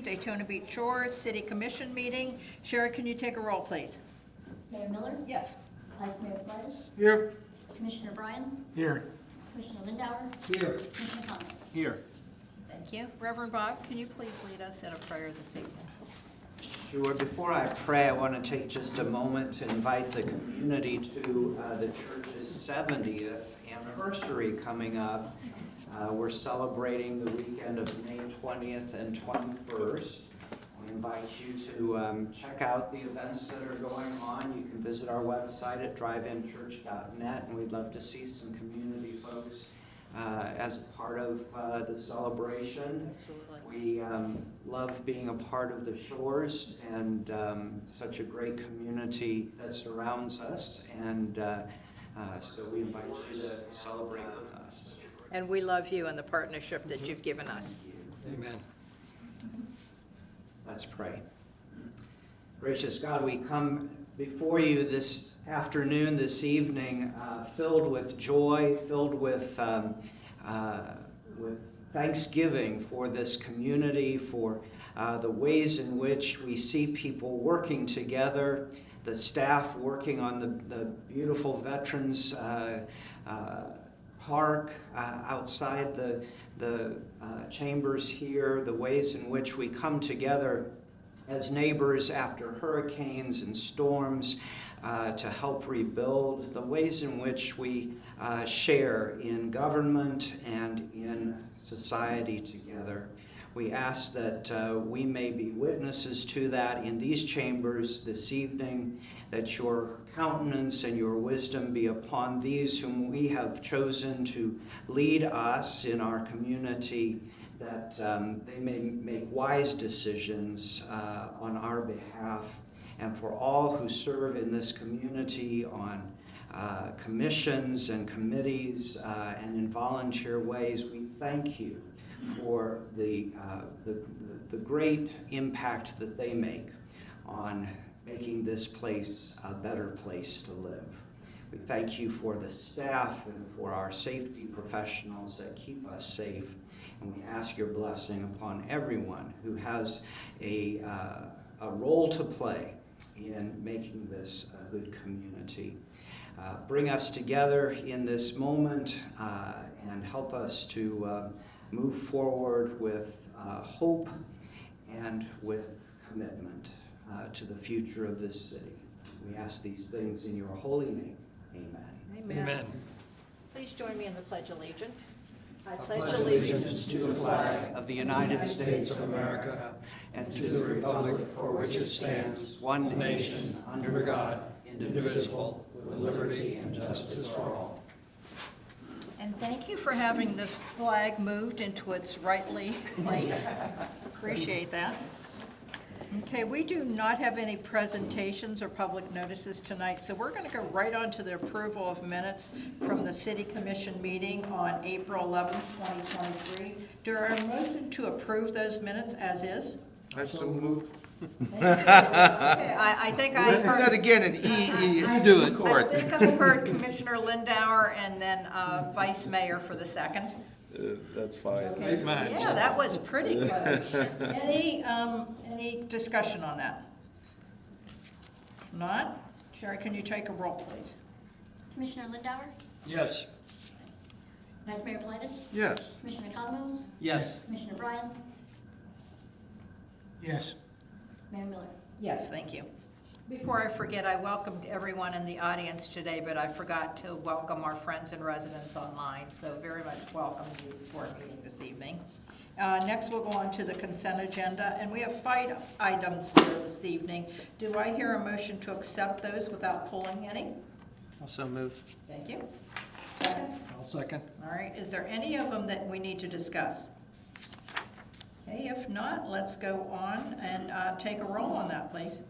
Daytona Beach Shores City Commission meeting. Sherry, can you take a roll, please? Mayor Miller, Yes. Vice Mayor Flores, Here. Commissioner Bryan, Here. Commissioner Lindauer, Here. Commissioner Thomas. Here. Thank you. Reverend Bob, can you please lead us in a prayer this evening? Sure. Before I pray, I want to take just a moment to invite the community to the church's 70th anniversary coming up. We're celebrating the weekend of May 20th and 21st. We invite you to check out the events that are going on. You can visit our website at driveinchurch.net, and we'd love to see some community folks as a part of the celebration. Absolutely. We love being a part of the Shores and such a great community that surrounds us, and so we invite you to celebrate with us. And we love you and the partnership that you've given us. Amen. Let's pray. Gracious God, we come before you this afternoon, this evening, filled with joy, filled with thanksgiving for this community, for the ways in which we see people working together, the staff working on the beautiful Veterans Park outside the chambers here, the ways in which we come together as neighbors after hurricanes and storms to help rebuild, the ways in which we share in government and in society together. We ask that we may be witnesses to that in these chambers this evening, that your countenance and your wisdom be upon these whom we have chosen to lead us in our community, that they may make wise decisions on our behalf, and for all who serve in this community on commissions and committees and in volunteer ways, we thank you for the great impact that they make on making this place a better place to live. We thank you for the staff and for our safety professionals that keep us safe, and we ask your blessing upon everyone who has a role to play in making this a good community. Bring us together in this moment and help us to move forward with hope and with commitment to the future of this city. We ask these things in your holy name. Amen. Amen. Please join me in the Pledge of Allegiance. I pledge allegiance to the flag Of the United States of America and to the republic for which it stands, one nation, under God, indivisible, with liberty and justice for all. And thank you for having the flag moved into its rightly place. Appreciate that. Okay, we do not have any presentations or public notices tonight, so we're going to go right on to the approval of minutes from the City Commission meeting on April 11th, 2023. Do I have a motion to approve those minutes as is? I so move. Okay, I think I Let's do that heard, again in E. I Do it. I think I heard Commissioner Lindauer and then Vice Mayor for the second. That's fine. Great minds. Yeah, that was pretty good. Any discussion on that? If not, Sherry, can you take a roll, please? Commissioner Lindauer, Yes. Vice Mayor Flores, Yes. Commissioner Thomas, Yes. Commissioner Bryan, Yes. Mayor Miller. Yes, thank you. Before I forget, I welcomed everyone in the audience today, but I forgot to welcome our friends and residents online, so very much welcome you to our meeting this evening. Next, we'll go on to the consent agenda, and we have 5 items there this evening. Do I hear a motion to accept those without pulling any? Also move. Thank you. Second? I'll second. All right, is there any of them that we need to discuss? Okay, if not, let's go on and take a roll on that, please.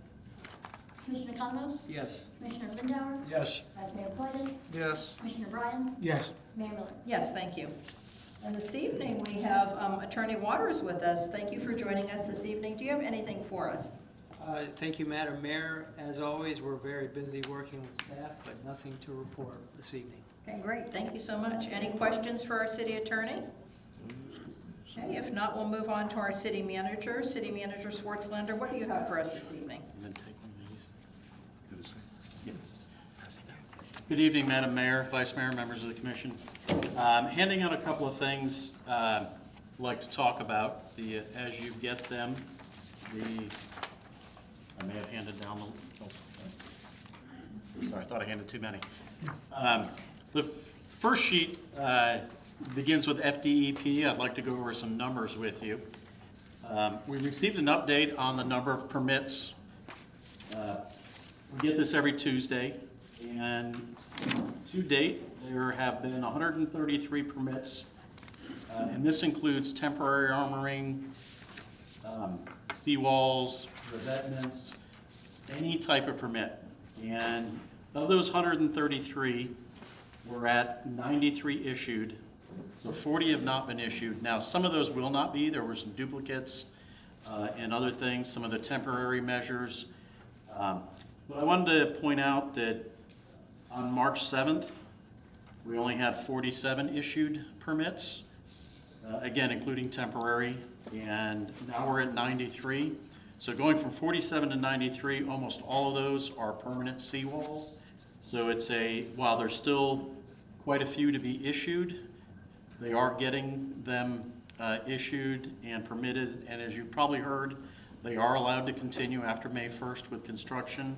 Commissioner Thomas, Yes. Commissioner Lindauer, Yes. Vice Mayor Flores, Yes. Commissioner Bryan, Yes. Mayor Miller. Yes, thank you. And this evening, we have Attorney Waters with us. Thank you for joining us this evening. Do you have anything for us? Thank you, Madam Mayor. As always, we're very busy working with staff, but nothing to report this evening. Okay, great. Thank you so much. Any questions for our city attorney? Okay, if not, we'll move on to our city manager. City Manager Swartzlander, what do you have for us this evening? Good evening, Madam Mayor, Vice Mayor, members of the commission. Handing out a couple of things I'd like to talk about. As you get them, I may have handed down sorry, I thought I handed too many. The first sheet begins with FDEP. I'd like to go over some numbers with you. We received an update on the number of permits. We get this every Tuesday, and to date, there have been 133 permits, and this includes temporary armoring, seawalls, revetments, any type of permit. And of those 133, we're at 93 issued, so 40 have not been issued. Now, some of those will not be. There were some duplicates and other things, some of the temporary measures. But I wanted to point out that on March 7th, we only had 47 issued permits, again, including temporary, and now we're at 93. So going from 47 to 93, almost all of those are permanent seawalls. So while there's still quite a few to be issued, they are getting them issued and permitted, and as you probably heard, they are allowed to continue after May 1st with construction.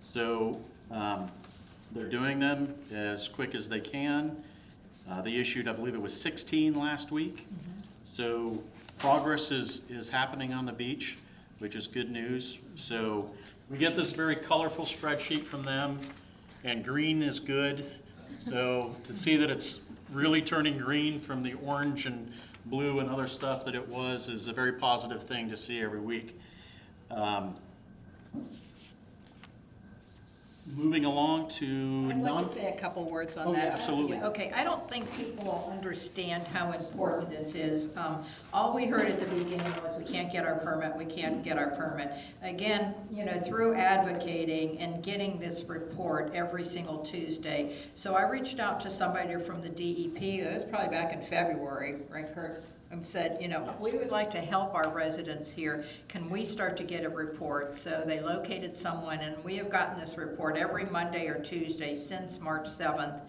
So they're doing them as quick as they can. They issued, I believe it was 16 last week. So progress is happening on the beach, which is good news. So we get this very colorful spreadsheet from them, and green is good. So to see that it's really turning green from the orange and blue and other stuff that it was is a very positive thing to see every week. Moving along to I'd like to say a couple words on Oh, that. yeah, absolutely. Okay, I don't think people understand how important this is. All we heard at the beginning was we can't get our permit, we can't get our permit. Again, through advocating and getting this report every single Tuesday. So I reached out to somebody from the DEP, it was probably back in February, right, Kurt? And said, we would like to help our residents here. Can we start to get a report? So they located someone, and we have gotten this report every Monday or Tuesday since March 7th.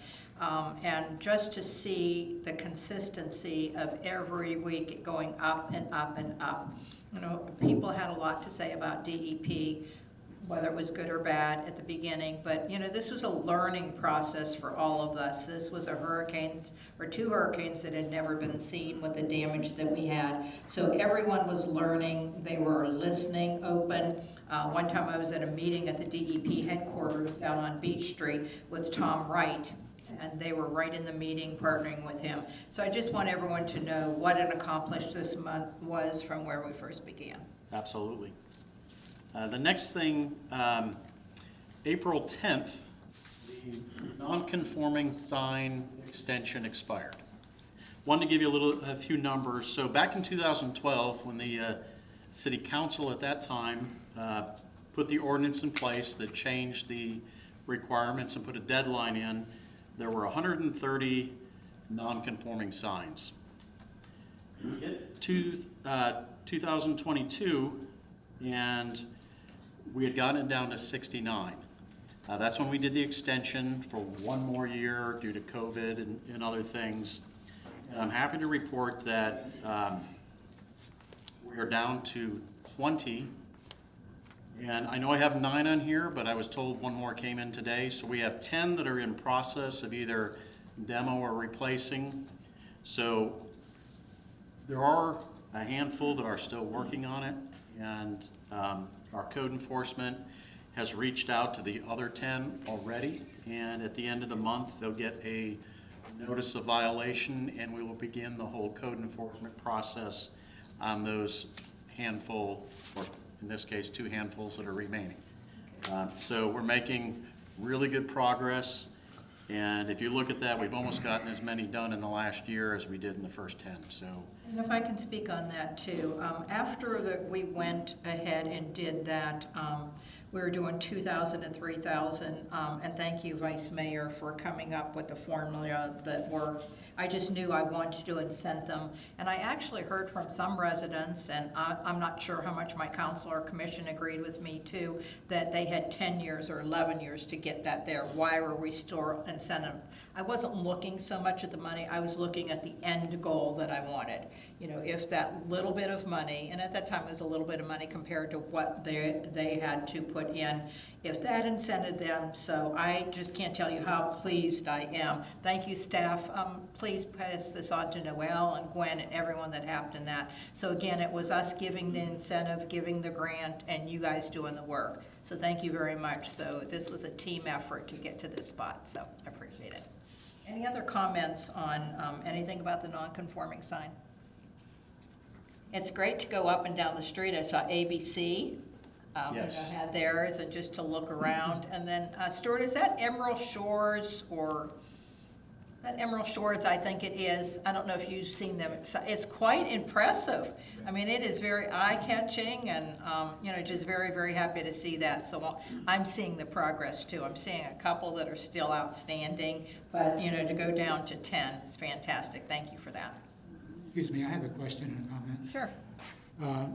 And just to see the consistency of every week going up and up and up. People had a lot to say about DEP, whether it was good or bad at the beginning, but this was a learning process for all of us. This was two hurricanes that had never been seen with the damage that we had. So everyone was learning, they were listening, open. One time I was at a meeting at the DEP headquarters down on Beach Street with Tom Wright, and they were right in the meeting partnering with him. So I just want everyone to know what an accomplishment this month was from where we first began. Absolutely. The next thing, April 10th, the non-conforming sign extension expired. Wanted to give you a few numbers. So back in 2012, when the city council at that time put the ordinance in place that changed the requirements and put a deadline in, there were 130 non-conforming signs. We hit 2022, and we had gotten it down to 69. That's when we did the extension for one more year due to COVID and other things. And I'm happy to report that we are down to 20. And I know I have 9 on here, but I was told one more came in today. So we have 10 that are in process of either demo or replacing. So there are a handful that are still working on it, and our code enforcement has reached out to the other 10 already, and at the end of the month they'll get a notice of violation, and we will begin the whole code enforcement process on those handful, or in this case 2 handfuls that are remaining. So we're making really good progress, and if you look at that, we've almost gotten as many done in the last year as we did in the first 10. So And if I can speak on that too, after we went ahead and did that, we were doing 2,000 and 3,000, and thank you, Vice Mayor, for coming up with the formula that worked. I just knew I wanted to incent them, and I actually heard from some residents, and I'm not sure how much my council or commission agreed with me too, that they had 10 years or 11 years to get that there. Why were we still incentive? I wasn't looking so much at the money, I was looking at the end goal that I wanted. You know, if that little bit of money, and at that time it was a little bit of money compared to what they had to put in, if that incented them, so I just can't tell you how pleased I am. Thank you, staff. Please pass this on to Noel and Gwen and everyone that helped in that. So again, it was us giving the incentive, giving the grant, and you guys doing the work. So thank you very much. So this was a team effort to get to this spot, so I appreciate it. Any other comments on anything about the non-conforming sign? It's great to go up and down the street. I saw ABC. Yes. Had theirs, and just to look around. And then, Stuart, is that Emerald Shores or, is that Emerald Shores, I think it is. I don't know if you've seen them. It's quite impressive. I mean, it is very eye-catching and, you know, just very, very happy to see that. So I'm seeing the progress too. I'm seeing a couple that are still outstanding, but, you know, to go down to 10 is fantastic. Thank you for that. Excuse me, I have a question and a comment. Sure.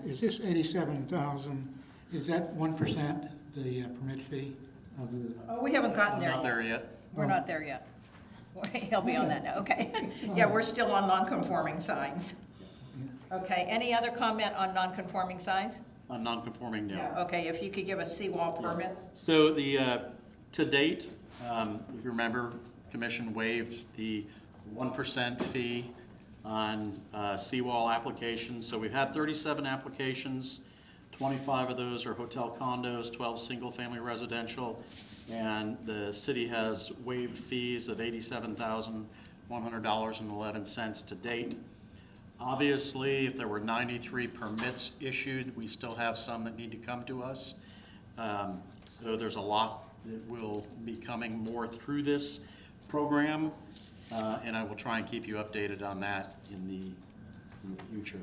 Is this 87,000, is that 1% the permit fee of the? Oh, we haven't gotten there Not yet. there yet. We're not there yet. He'll be on that now, okay. Yeah, we're still on non-conforming signs. Okay, any other comment on non-conforming signs? On non-conforming, no. Yeah, okay, if you could give us seawall permits? So to date, if you remember, Commission waived the 1% fee on seawall applications. So we've had 37 applications. 25 of those are hotel condos, 12 single-family residential, and the city has waived fees of $87,100.11 to date. Obviously, if there were 93 permits issued, we still have some that need to come to us. So there's a lot that will be coming more through this program, and I will try and keep you updated on that in the future.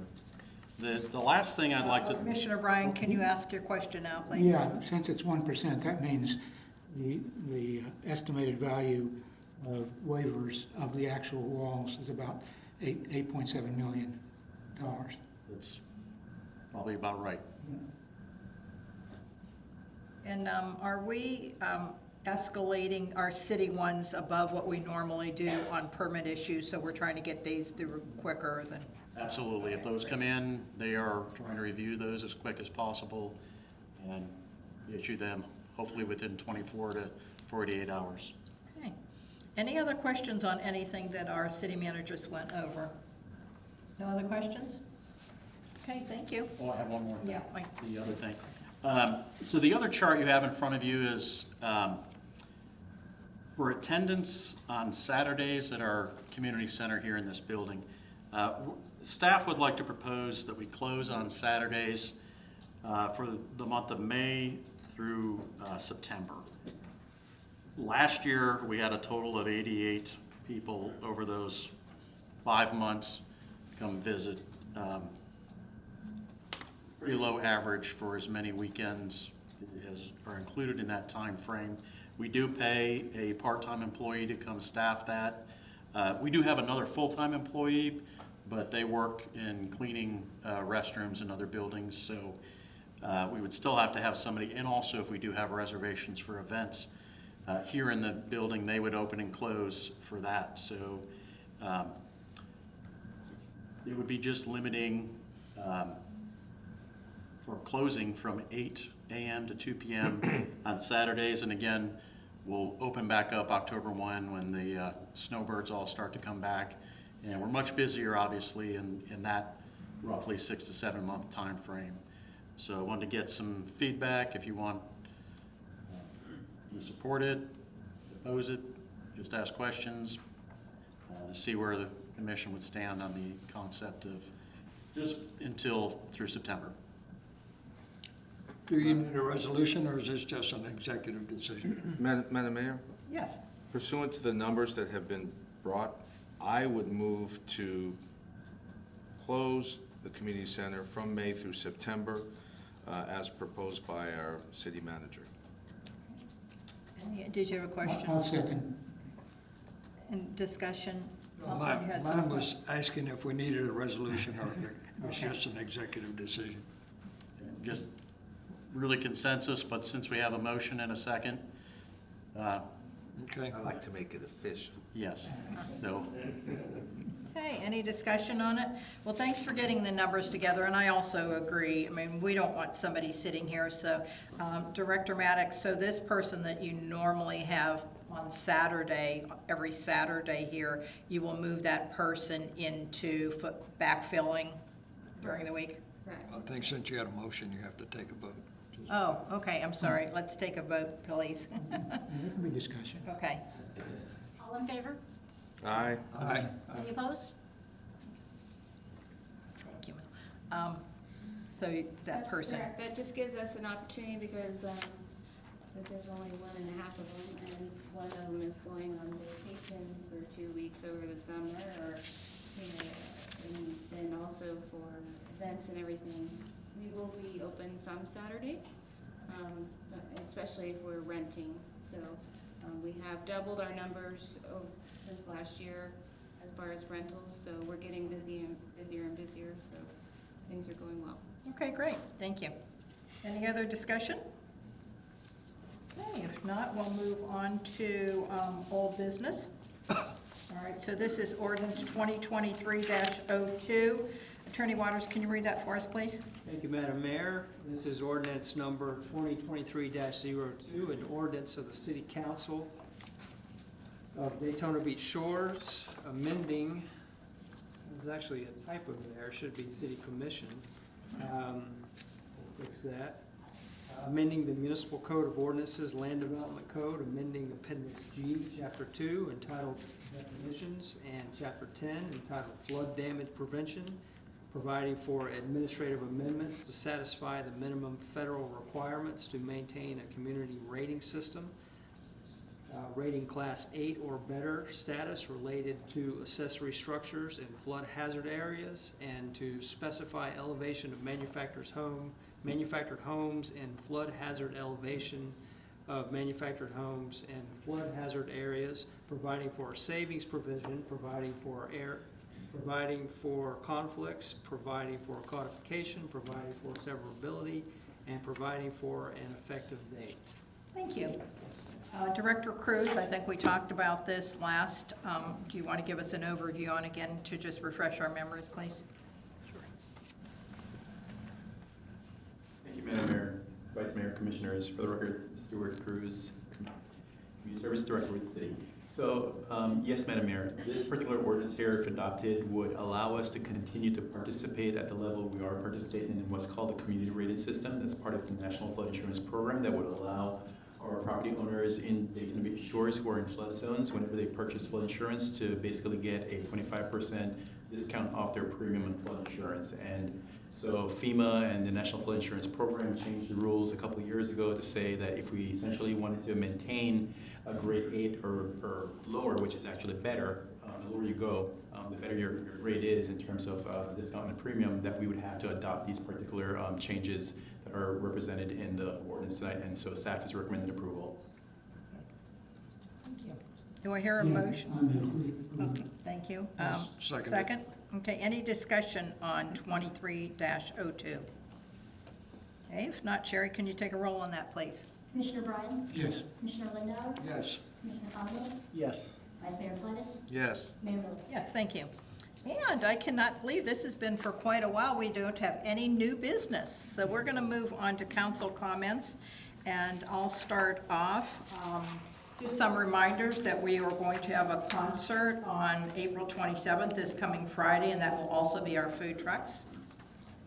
The last thing I'd like to... Commissioner Bryan, can you ask your question now, please? Yeah, since it's 1%, that means the estimated value of waivers of the actual walls is about $8.7 million. That's probably about right. And are we escalating our city ones above what we normally do on permit issues, so we're trying to get these through quicker than? Absolutely. If those come in, they are trying to review those as quick as possible and issue them hopefully within 24 to 48 hours. Okay. Any other questions on anything that our city manager just went over? No other questions? Okay, thank you. Oh, I have one more thing. Yeah. The other thing. So the other chart you have in front of you is for attendance on Saturdays at our community center here in this building. Staff would like to propose that we close on Saturdays for the month of May through September. Last year, we had a total of 88 people over those 5 months come visit. Pretty low average for as many weekends as are included in that time frame. We do pay a part-time employee to come staff that. We do have another full-time employee, but they work in cleaning restrooms and other buildings, so we would still have to have somebody. And also, if we do have reservations for events here in the building, they would open and close for that. So it would be just limiting for closing from 8 a.m. to 2 p.m. on Saturdays. And again, we'll open back up October 1 when the snowbirds all start to come back. And we're much busier, obviously, in that roughly 6 to 7 month time frame. So I wanted to get some feedback. If you want to support it, oppose it, just ask questions, see where the commission would stand on the concept of just until through September. Do you need a resolution, or is this just an executive decision? Madam Mayor, Yes. pursuant to the numbers that have been brought, I would move to close the community center from May through September, as proposed by our city manager. Did you have a question? I'll second. And discussion? Councilman, you had Mine some was asking if we needed a resolution or if it was Okay. just an executive decision. Just really consensus, but since we have a motion and a second, Okay? I'd like to make it official. yes. So, Okay, any discussion on it? Well, thanks for getting the numbers together, and I also agree. I mean, we don't want somebody sitting here, so Director Maddox, so this person that you normally have on Saturday, every Saturday here, you will move that person into backfilling during the week? I think since you had a motion, you have to take a vote. Oh, okay, I'm sorry. Let's take a vote, please. There can be discussion. Okay. All in favor? Aye. Aye. Any opposed? Thank you. So that That's person, correct. That just gives us an opportunity because, since there's only 1.5 of them, and one of them is going on vacations for 2 weeks over the summer, or, you know, and then also for events and everything, we will be open some Saturdays, especially if we're renting. So, we have doubled our numbers since last year as far as rentals, so we're getting busier and busier, so things are going well. okay, great, thank you. Any other discussion? Okay, if not, we'll move on to old business. All right, so this is ordinance 2023-02. Attorney Waters, can you read that for us, please? Thank you, Madam Mayor. This is ordinance number 2023-02, an ordinance of the City Council of Daytona Beach Shores, amending, there's actually a typo there, it should be City Commission. We'll fix that. Amending the Municipal Code of Ordinances, Land Development Code, amending Appendix G, Chapter 2, entitled Definitions, and Chapter 10, entitled Flood Damage Prevention, providing for administrative amendments to satisfy the minimum federal requirements to maintain a community rating system, rating Class 8 or better status related to accessory structures in flood hazard areas, and to specify elevation of manufactured homes and flood hazard elevation of manufactured homes and flood hazard areas, providing for a savings provision, providing for conflicts, providing for codification, providing for severability, and providing for an effective date. Thank you. Director Cruz, I think we talked about this last. Do you want to give us an overview on again to just refresh our memories, please? Thank you, Madam Mayor, Vice Mayor, Commissioners. For the record, Stuart Cruz, Community Service Director with the city. So, yes, Madam Mayor, this particular ordinance here, if adopted, would allow us to continue to participate at the level we are participating in what's called the community rated system. That's part of the National Flood Insurance Program that would allow our property owners in Daytona Beach Shores who are in flood zones, whenever they purchase flood insurance, to basically get a 25% discount off their premium on flood insurance. And so FEMA and the National Flood Insurance Program changed the rules a couple of years ago to say that if we essentially wanted to maintain a grade 8 or lower, which is actually better, the lower you go, the better your rate is in terms of discount and premium, that we would have to adopt these particular changes that are represented in the ordinance tonight. And so staff is recommending approval. Thank you. Do I hear a motion? Okay, thank you. Second. Second? Okay, any discussion on 23-02? Okay, if not, Sherry, can you take a roll on that, please? Commissioner Bryan? Yes. Commissioner Lindauer? Yes. Commissioner Condos? Yes. Vice Mayor Gladys? Yes. Mayor Miller? Yes, thank you. And I cannot believe this has been for quite a while. We don't have any new business. So we're going to move on to council comments. And I'll start off. Just some reminders that we are going to have a concert on April 27th, this coming Friday, and that will also be our food trucks.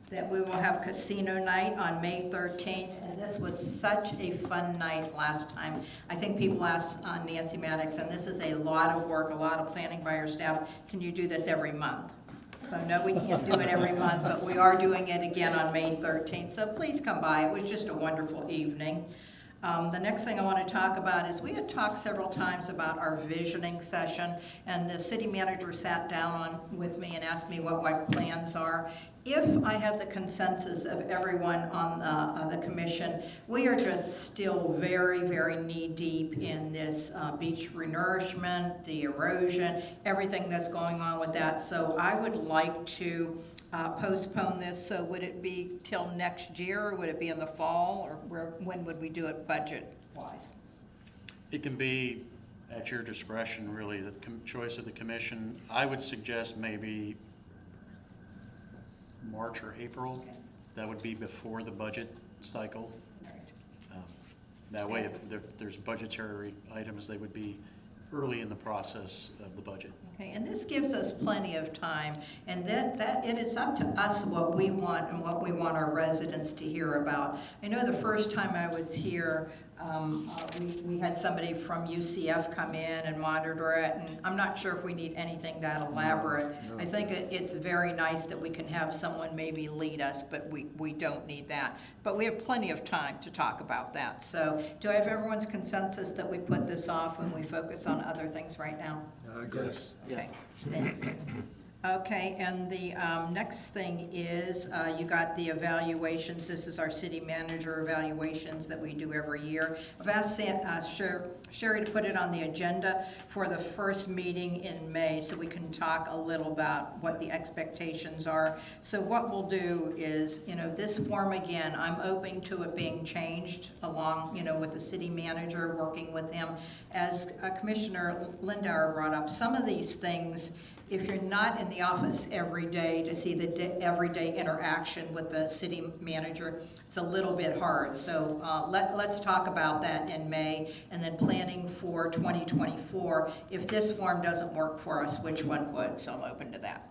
That we will have casino night on May 13th, and this was such a fun night last time. I think people asked Nancy Maddox, and this is a lot of work, a lot of planning by our staff. Can you do this every month? So no, we can't do it every month, but we are doing it again on May 13th. So please come by. It was just a wonderful evening. The next thing I want to talk about is we had talked several times about our visioning session, and the city manager sat down with me and asked me what my plans are. If I have the consensus of everyone on the commission, we are just still very, very knee-deep in this beach renourishment, the erosion, everything that's going on with that. So I would like to postpone this. So would it be till next year, or would it be in the fall, or when would we do it budget-wise? It can be at your discretion, really, the choice of the commission. I would suggest maybe March or April. That would be before the budget cycle. That way, if there's budgetary items, they would be early in the process of the budget. Okay, and this gives us plenty of time, and that it is up to us what we want and what we want our residents to hear about. I know the first time I was here, we had somebody from UCF come in and monitor it, and I'm not sure if we need anything that elaborate. No. I think it's very nice that we can have someone maybe lead us, but we don't need that. But we have plenty of time to talk about that. So do I have everyone's consensus that we put this off and we focus on other things right now? Yes. Okay. Okay, and the next thing is, you got the evaluations. This is our city manager evaluations that we do every year. I've asked Sherry to put it on the agenda for the first meeting in May, so we can talk a little about what the expectations are. So what we'll do is, this form again, I'm open to it being changed along, with the city manager, working with him. As Commissioner Lindauer brought up, some of these things, if you're not in the office every day to see the everyday interaction with the city manager, it's a little bit hard. So let's talk about that in May, and then planning for 2024. If this form doesn't work for us, which one would? So I'm open to that.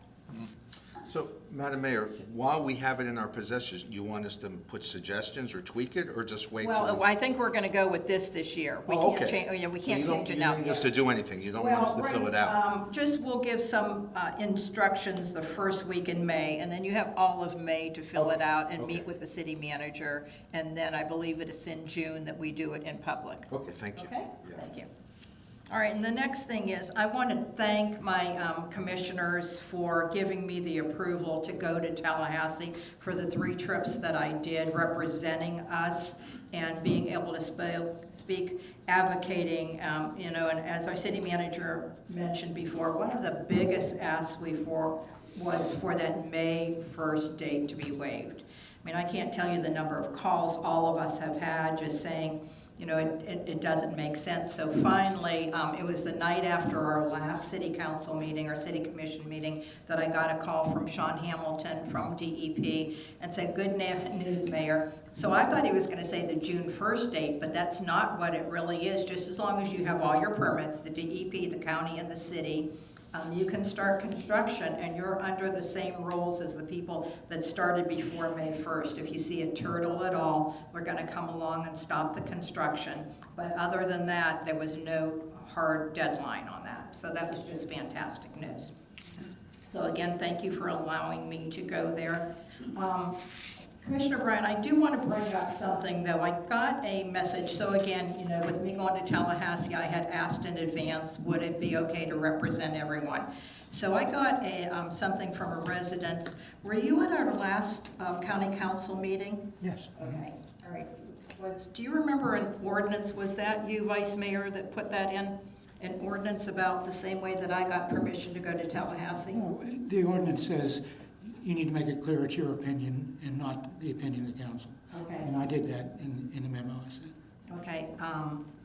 So, Madam Mayor, while we have it in our possession, you want us to put suggestions or tweak it, or just wait till? Well, I think we're going to go with this year. We Oh, can't okay. change. We So can't you don't- change it You now. don't need us to do anything, you don't want us to fill it out? Just we'll give some instructions the first week in May, and then you have all of May to fill it out and meet with the city manager, and then I believe it's in June that we do it in public. Okay, thank you. Okay? Yeah. Thank you. All right, and the next thing is, I want to thank my commissioners for giving me the approval to go to Tallahassee for the 3 trips that I did, representing us and being able to speak, advocating, and as our city manager mentioned before, one of the biggest asks was for that May 1st date to be waived. I mean, I can't tell you the number of calls all of us have had just saying, it doesn't make sense. So finally, it was the night after our last city council meeting, our city commission meeting, that I got a call from Sean Hamilton from DEP and said, "Good news, Mayor." So I thought he was going to say the June 1st date, but that's not what it really is. Just as long as you have all your permits, the DEP, the county, and the city, you can start construction, and you're under the same rules as the people that started before May 1st. If you see a turtle at all, we're going to come along and stop the construction. But other than that, there was no hard deadline on that. So that was just fantastic news. So again, thank you for allowing me to go there. Commissioner Bryan, I do want to bring up something, though. I got a message. So again, with me going to Tallahassee, I had asked in advance, would it be okay to represent everyone? So I got something from a resident. Were you at our last county council meeting? Yes. Okay, all right. Do you remember an ordinance, was that you, Vice Mayor, that put that in? An ordinance about the same way that I got permission to go to Tallahassee? No, the ordinance says you need to make it clear it's your opinion and not the opinion of the council. Okay. And I did that in the memo I sent. Okay,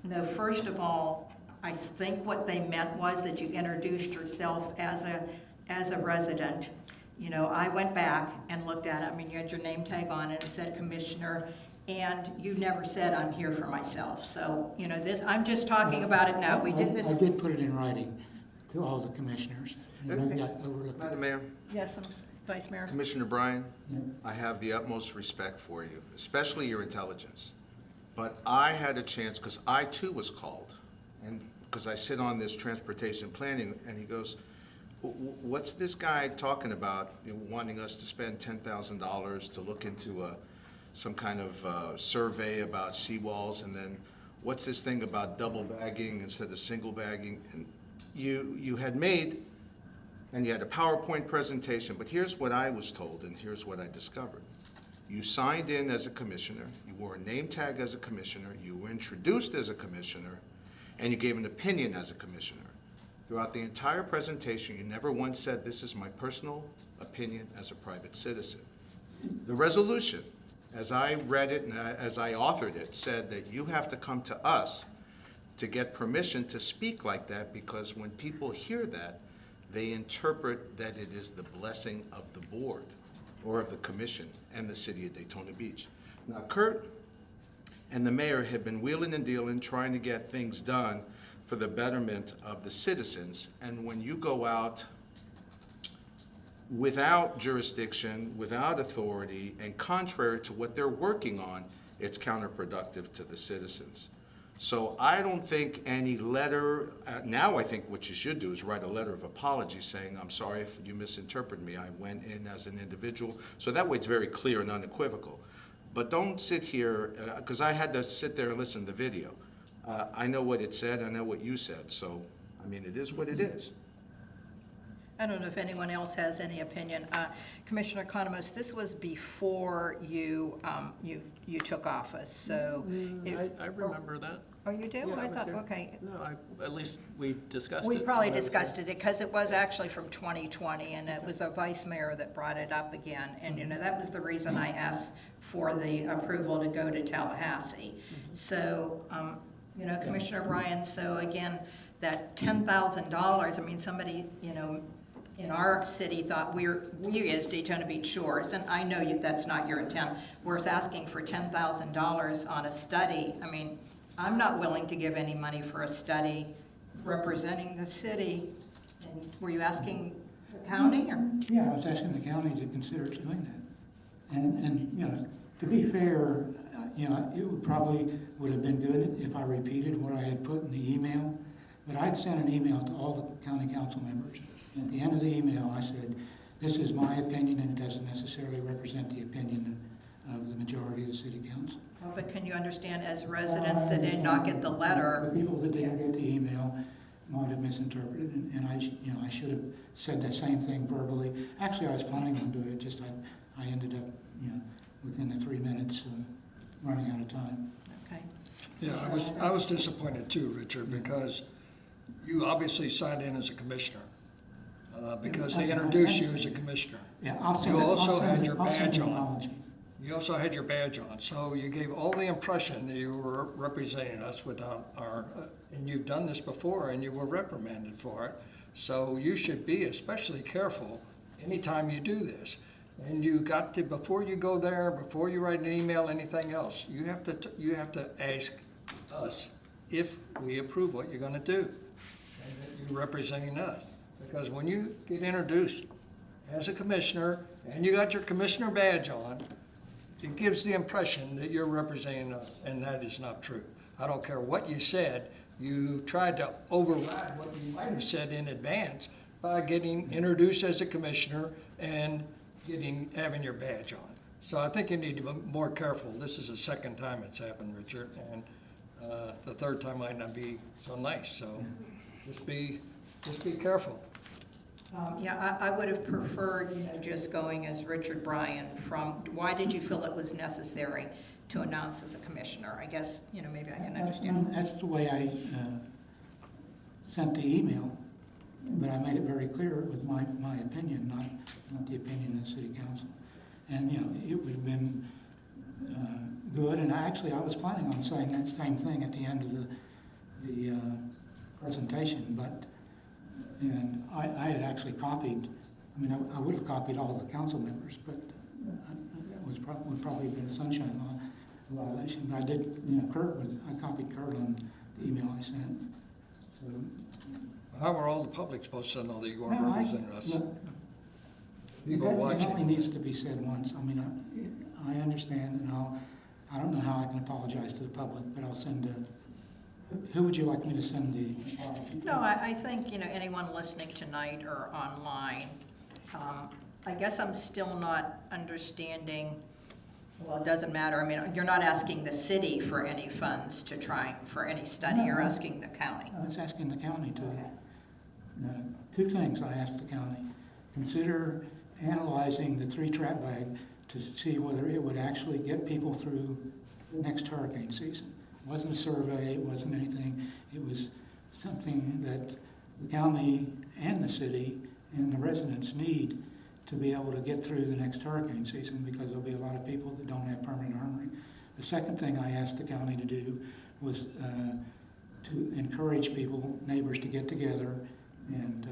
no, first of all, I think what they meant was that you introduced yourself as a resident. I went back and looked at it. I mean, you had your name tag on it and said Commissioner, and you never said I'm here for myself. So, I'm just talking about it now. We did this. I did put it in writing to all the commissioners. Maybe I overlooked it. Madam Mayor, Yes, Vice Mayor. Commissioner Bryan, Yeah. I have the utmost respect for you, especially your intelligence. But I had a chance, because I too was called, and because I sit on this transportation planning, and he goes, what's this guy talking about, wanting us to spend $10,000 to look into a some kind of survey about seawalls, and then what's this thing about double bagging instead of single bagging? And you had made, and you had a PowerPoint presentation, but here's what I was told, and here's what I discovered. You signed in as a commissioner, you wore a name tag as a commissioner, you were introduced as a commissioner, and you gave an opinion as a commissioner. Throughout the entire presentation, you never once said, this is my personal opinion as a private citizen. The resolution, as I read it and as I authored it, said that you have to come to us to get permission to speak like that, because when people hear that, they interpret that it is the blessing of the board or of the commission and the city of Daytona Beach. Now, Kurt and the mayor have been wheeling and dealing, trying to get things done for the betterment of the citizens. And when you go out without jurisdiction, without authority, and contrary to what they're working on, it's counterproductive to the citizens. So I don't think any letter, now I think what you should do is write a letter of apology saying, I'm sorry if you misinterpreted me, I went in as an individual. So that way it's very clear and unequivocal. But don't sit here, because I had to sit there and listen to the video. I know what it said, I know what you said, so, I mean, it is what it is. I don't know if anyone else has any opinion. Commissioner Economist, this was before you took office, so. I remember that. Oh, you do? Yeah, I was thought, there. okay. No, at least we discussed it. We probably when I was there. discussed it, because it was actually from 2020, and it was a vice mayor that brought it up again. And, you know, that was the reason I asked for the approval to go to Tallahassee. So, you know, Commissioner Bryan, so again, that $10,000, I mean, somebody, you know, in our city thought we as Daytona Beach Shores, and I know that's not your intent, we're asking for $10,000 on a study. I mean, I'm not willing to give any money for a study representing the city. And were you asking the county, or? Yeah, I was asking the county to consider doing that. And you know, to be fair, you know, it would have been good if I repeated what I had put in the email, but I'd sent an email to all the county council members. And at the end of the email, I said, this is my opinion, and it doesn't necessarily represent the opinion of the majority of the city council. Oh, but can you understand, as residents that did not get the letter? The people that didn't get the email might have misinterpreted, and I should have said that same thing verbally. Actually, I was planning on doing it, just I ended up, you know, within the 3 minutes running out of time. Okay. Yeah, I was disappointed too, Richard, because you obviously signed in as a commissioner, because they introduced you as a commissioner. Yeah, I'll send You it- also I'll send had it- your I'll send badge an on. apology. You also had your badge on, so you gave all the impression that you were representing us without our, and you've done this before and you were reprimanded for it. So you should be especially careful anytime you do this. And you got to, before you go there, before you write an email, anything else, you have to ask us if we approve what you're gonna do, and that you're representing us. Because when you get introduced as a commissioner and you got your commissioner badge on, it gives the impression that you're representing us, and that is not true. I don't care what you said, you tried to override what you might have said in advance by getting introduced as a commissioner and having your badge on. So I think you need to be more careful. This is the second time it's happened, Richard, and the third time might not be so nice, so just be careful. Yeah, I would have preferred, you know, just going as Richard Bryan why did you feel it was necessary to announce as a commissioner? I guess, you know, maybe I can understand. That's the way I sent the email, but I made it very clear it was my opinion, not the opinion of the city council. And, you know, it would have been good, and I was planning on saying that same thing at the end of the presentation, but and I had actually copied, I mean, I would have copied all the council members, but that would probably have been a sunshine law violation. But I did, you know, I copied Kurt on the email I sent. So, How are all the public supposed to know that you are no, representing us? look, People it only watching. needs to be said once. I mean, I understand, and I don't know how I can apologize to the public, but I'll send who would you like me to send the apology to? No, I think, you know, anyone listening tonight or online, I guess I'm still not understanding Well, it doesn't matter. I mean, you're not asking the city for any funds to try, for any study, you're asking the county. I was asking the county to, two things I asked the county. Consider analyzing the 3-trap bag to see whether it would actually get people through the next hurricane season. It wasn't a survey, it wasn't anything. It was something that the county and the city and the residents need to be able to get through the next hurricane season, because there'll be a lot of people that don't have permanent armoring. The second thing I asked the county to do was to encourage people, neighbors, to get together and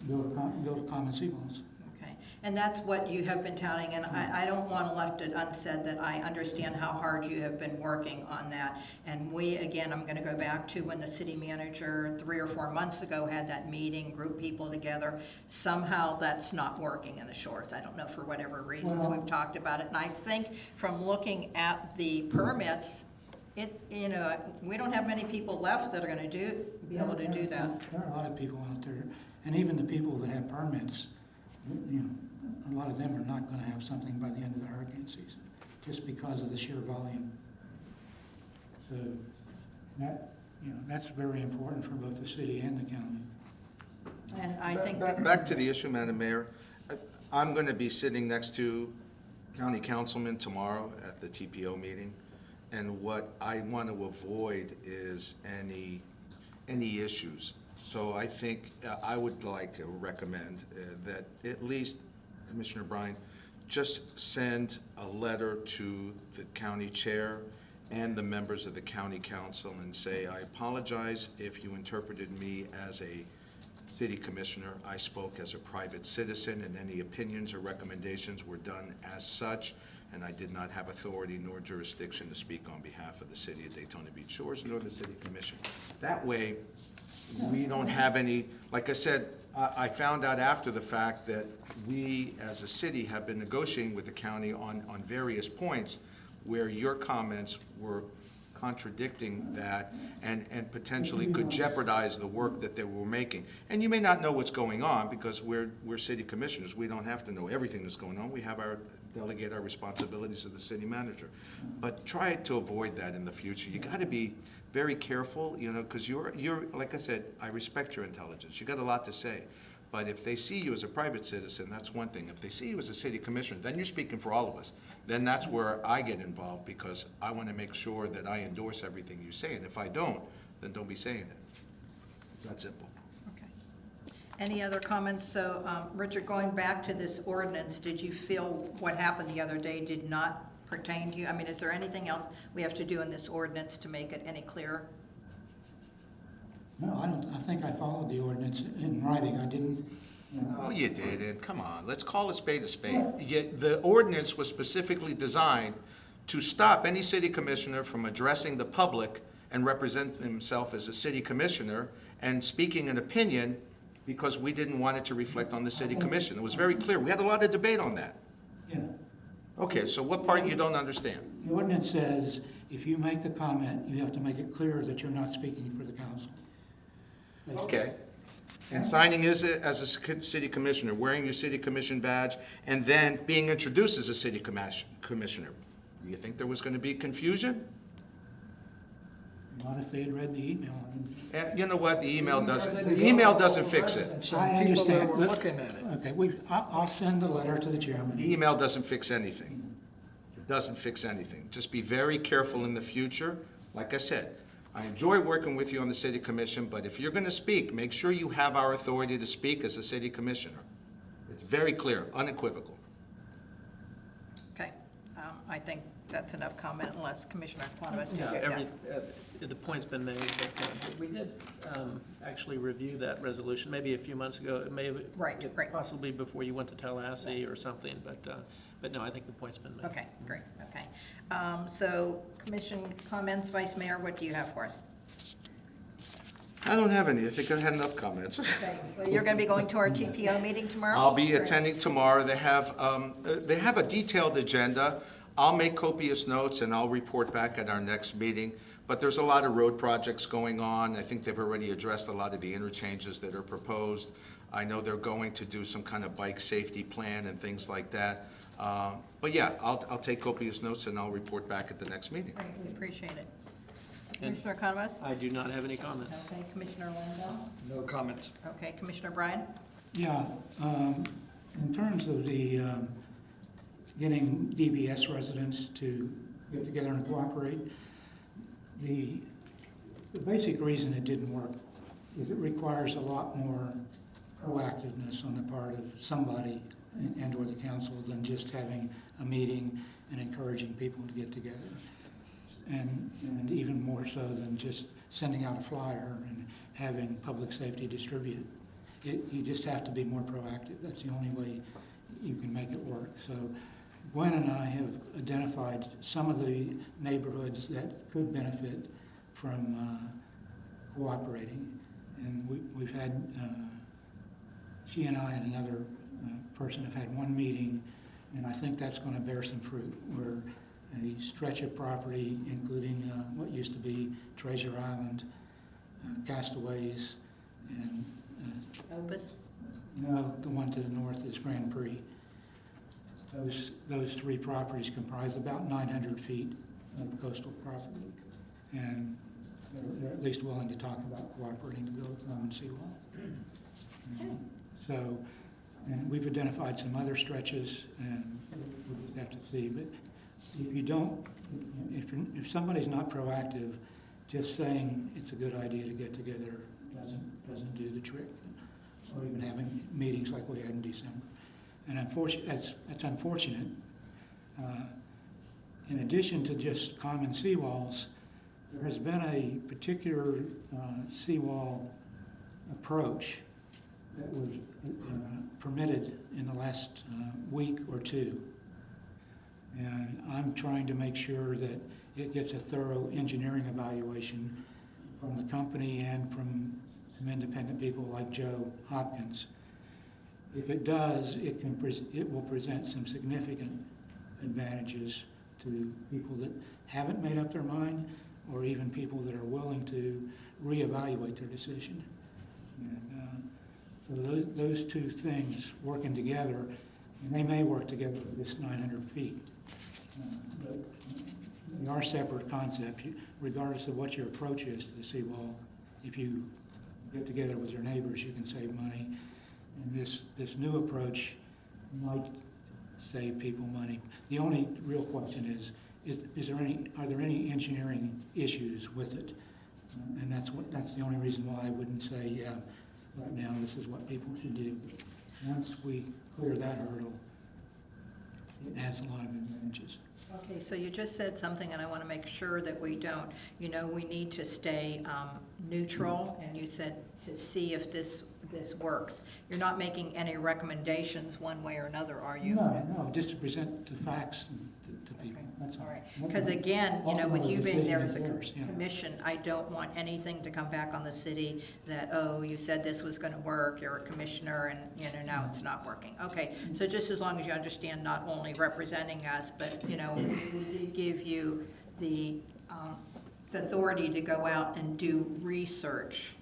build a common sea walls. Okay, and that's what you have been touting, and I don't want to left it unsaid that I understand how hard you have been working on that. And we, again, I'm going to go back to when the city manager 3 or 4 months ago had that meeting, group people together. Somehow that's not working in the Shores. I don't know, for whatever reasons, we've talked about it. And I think from looking at the permits, you know, we don't have many people left that are going to be able to do that. There are a lot of people out there, and even the people that have permits, you know, a lot of them are not going to have something by the end of the hurricane season, just because of the sheer volume. So that, you know, that's very important for both the city and the county. And I think Back to the issue, Madam Mayor. I'm going to be sitting next to county councilman tomorrow at the TPO meeting, and what I want to avoid is any issues. So I think I would like to recommend that at least, Commissioner Bryan, just send a letter to the county chair and the members of the county council and say, I apologize if you interpreted me as a city commissioner. I spoke as a private citizen, and any opinions or recommendations were done as such, and I did not have authority nor jurisdiction to speak on behalf of the city of Daytona Beach Shores nor the city commission. That way, we don't have any, like I said, I found out after the fact that we, as a city, have been negotiating with the county on various points where your comments were contradicting that and potentially could jeopardize the work that they were making. And you may not know what's going on because we're city commissioners. We don't have to know everything that's going on. We have delegate our responsibilities to the city manager. But try to avoid that in the future. You got to be very careful, you know, because you're, like I said, I respect your intelligence. You got a lot to say. But if they see you as a private citizen, that's one thing. If they see you as a city commissioner, then you're speaking for all of us. Then that's where I get involved, because I want to make sure that I endorse everything you say. And if I don't, then don't be saying it. It's that simple. Okay. Any other comments? So, Richard, going back to this ordinance, did you feel what happened the other day did not pertain to you? I mean, is there anything else we have to do in this ordinance to make it any clearer? No, I don't. I think I followed the ordinance in writing. I didn't. Oh, you didn't. Come on, let's call a spade a spade. Yet the ordinance was specifically designed to stop any city commissioner from addressing the public and representing himself as a city commissioner and speaking an opinion, because we didn't want it to reflect on the city commission. It was very clear. We had a lot of debate on that. Yeah. Okay, so what part you don't understand? The ordinance says if you make a comment, you have to make it clear that you're not speaking for the council. Okay. And signing as a city commissioner, wearing your city commission badge, and then being introduced as a city commissioner. Do you think there was going to be confusion? Not if they had read the email. You know what? The email doesn't fix it. Some I people that understand. were looking at it. Okay, I'll send the letter to the chairman. The email doesn't fix anything. It doesn't fix anything. Just be very careful in the future. Like I said, I enjoy working with you on the city commission, but if you're going to speak, make sure you have our authority to speak as a city commissioner. It's very clear, unequivocal. Okay. I think that's enough comment unless Commissioner Quantum. The point's been made, but we did actually review that resolution maybe a few months ago. It may have Right. possibly before you went to Tallahassee or something, but no, I think the point's been made. Okay, great, okay. So, commission comments, Vice Mayor, what do you have for us? I don't have any. I think I had enough comments. Okay, well, you're going to be going to our TPO meeting tomorrow? I'll be Great. attending tomorrow. They have a detailed agenda. I'll make copious notes and I'll report back at our next meeting. But there's a lot of road projects going on. I think they've already addressed a lot of the interchanges that are proposed. I know they're going to do some kind of bike safety plan and things like that. But yeah, I'll take copious notes and I'll report back at the next meeting. Great, we appreciate it. And- Commissioner Economist? I do not have any comments. Okay, Commissioner Landau? No comments. Okay, Commissioner Bryan? Yeah, in terms of the, getting DBS residents to get together and cooperate, the basic reason it didn't work is it requires a lot more proactiveness on the part of somebody and/or the council than just having a meeting and encouraging people to get together. And even more so than just sending out a flyer and having public safety distribute. You just have to be more proactive. That's the only way you can make it work. So Gwen and I have identified some of the neighborhoods that could benefit from cooperating. And we've had, she and I and another person have had one meeting, and I think that's going to bear some fruit, where a stretch of property, including what used to be Treasure Island, Castaways, and Opus? no, the one to the north is Grand Prix. Those three properties comprise about 900 feet of coastal property, and they're at least willing to talk about cooperating to build a common seawall. So, and we've identified some other stretches, and we'll just have to see. But if you don't, if somebody's not proactive, just saying it's a good idea to get together doesn't do the trick. Or even having meetings like we had in December. And that's unfortunate. In addition to just common seawalls, there has been a particular seawall approach that was permitted in the last week or two. And I'm trying to make sure that it gets a thorough engineering evaluation from the company and from some independent people like Joe Hopkins. If it does, it will present some significant advantages to people that haven't made up their mind, or even people that are willing to reevaluate their decision. And, so those two things working together, and they may work together with this 900 feet, but they are separate concepts. Regardless of what your approach is to the seawall, if you get together with your neighbors, you can save money. And this new approach might save people money. The only real question are there any engineering issues with it? And that's the only reason why I wouldn't say, yeah, right now this is what people should do. Once we clear that hurdle, it has a lot of advantages. Okay, so you just said something, and I want to make sure that we don't. We need to stay neutral, and you said to see if this works. You're not making any recommendations one way or another, are you? No, just to present the facts to people. That's All right, because again, with you being there as a commission, I don't want anything to come back on the city that, oh, you said this was going to work, you're a commissioner, and now it's not working. Okay, so just as long as you understand, not only representing us, but, we did give you the authority to go out and do research,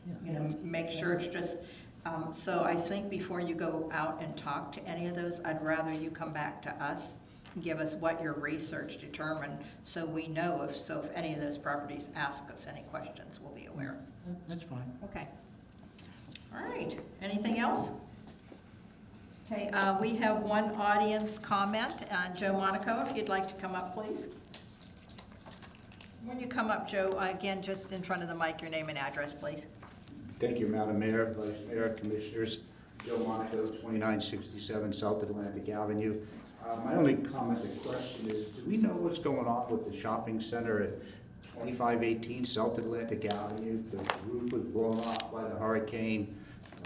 make sure it's just, so I think before you go out and talk to any of those, I'd rather you come back to us, give us what your research determined, so we know if any of those properties ask us any questions, we'll be aware. That's fine. Okay. All right, anything else? Okay, we have one audience comment. Joe Monaco, if you'd like to come up, please. When you come up, Joe, again, just in front of the mic, your name and address, please. Thank you, Madam Mayor, Vice Mayor, Commissioners. Joe Monaco, 2967 South Atlantic Avenue. My only comment and question is, do we know what's going on with the shopping center at 2518 South Atlantic Avenue? The roof was blown off by the hurricane.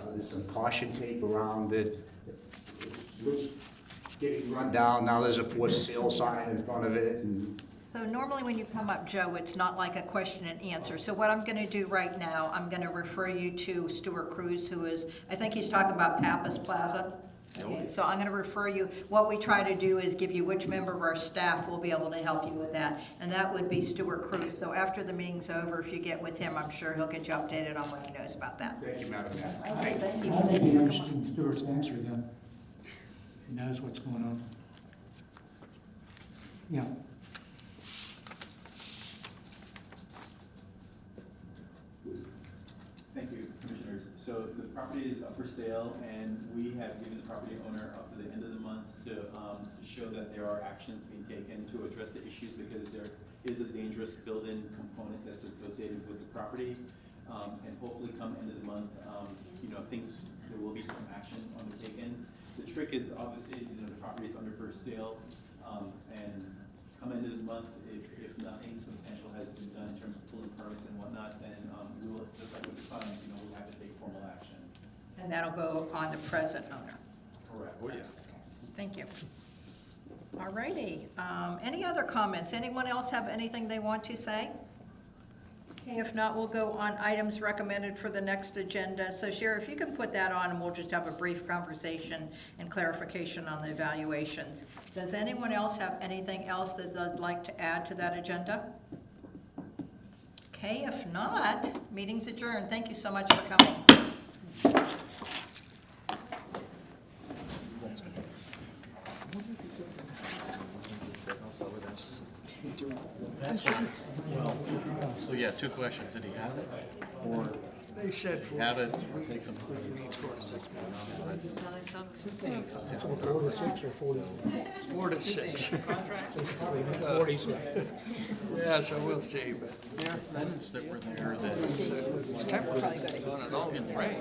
There's some caution tape around it. It looks getting run down. Now there's a for sale sign in front of it. And So normally when you come up, Joe, it's not like a question and answer. So what I'm going to do right now, I'm going to refer you to Stuart Cruz, who is, I think he's talking about Pappas Plaza. Okay, so I'm gonna refer you, what we try to do is give you which member of our staff will be able to help you with that, and that would be Stuart Cruz. So after the meeting's over, if you get with him, I'm sure he'll get you updated on what he knows about that. Thank you, Madam Mayor. Okay, thank you. I think it'd be interesting in Stuart's answer, though. He knows what's going on. Yeah. Thank you, Commissioners. So the property is up for sale, and we have given the property owner up to the end of the month to show that there are actions being taken to address the issues, because there is a dangerous building component that's associated with the property. And hopefully come end of the month, there will be some action undertaken. The trick is obviously, the property is under for sale, and come end of the month, if nothing substantial has been done in terms of pulling permits and whatnot, then we will, just like with the signs, we'll have to take formal action. And that'll go on the present owner. Correct. Oh, yeah. Thank you. All righty. Any other comments? Anyone else have anything they want to say? Okay, if not, we'll go on items recommended for the next agenda. So Sheriff, if you can put that on, and we'll just have a brief conversation and clarification on the evaluations. Does anyone else have anything else that they'd like to add to that agenda? Okay, if not, meeting's adjourned. Thank you so much for coming. So yeah, two questions. Did he have it? Or They said did he have it? Take them. 4 to 6. Yeah, so we'll see. But There are tenants that were there that it's temporary, on and off in rain.